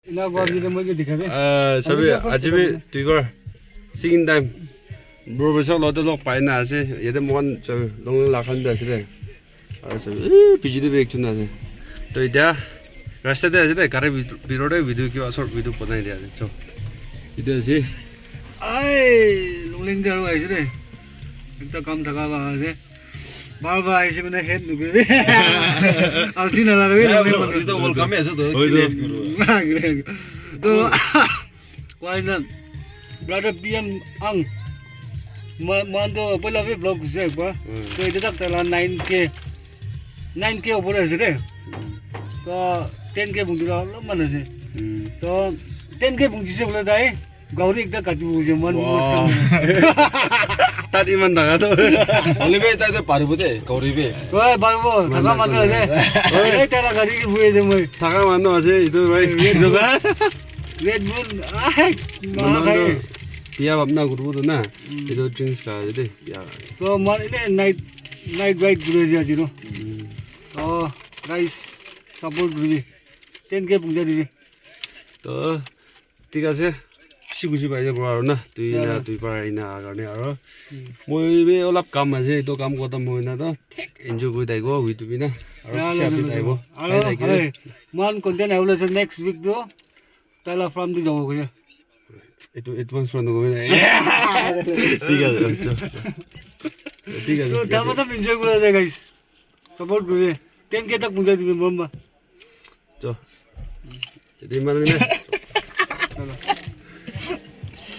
सबै अझै पनि दुई गर सिकिङ टाइम ब्रोबेसक लते लग पाइन আছে এতে মন লং লাখান আছে রে আর সব পিজিতে বেক চুন আছে তো এটা রাস্তাতে আছে রে গাড়ি ভিতরে ভিডিও কি শর্ট ভিডিও বনাই দিয়া আছে চ এটা আছে আই লংলিং দেরো আইছে রে একটা কাম থাকা আছে বারবার আইছে মানে হেড নুবে আলছি না লাগে তো ওয়েলকাম আছে তো ক্লিয়ার করো তো কয়না ব্রাদার বিএম আং Mando pala we vlog se ba to ida tak tala 9k over ase re to 10k bungdira lo man ase to 10k bungji se bola dai gauri ekta kati buje man ta di man daga to ole be ta to paribo de gauri be oi paribo thaka man ase oi tala gari ki buje je moi thaka man ase idu bhai doga red bull ai ma Iya apna guru tu na, itu drinks ka jadi. Ya. So mal ini night ride guru aja jino. Oh guys support guru. 10k punya diri. To tiga se sih aja baru na. Tui para ina agar ni aro. Moi be olap kam aja itu kam kota moi na to. Enjoy guru dai go itu bina. Aro siap dai go. Aro man content avula next week tu. Tala from di jauh guru. Itu advance front go ঠিক আছে আচ্ছা ঠিক আছে তো দামটা enjoy করে যায় guys support করে 10k तक পৌঁছে দিবেন বম্বা চ এদিন মানে না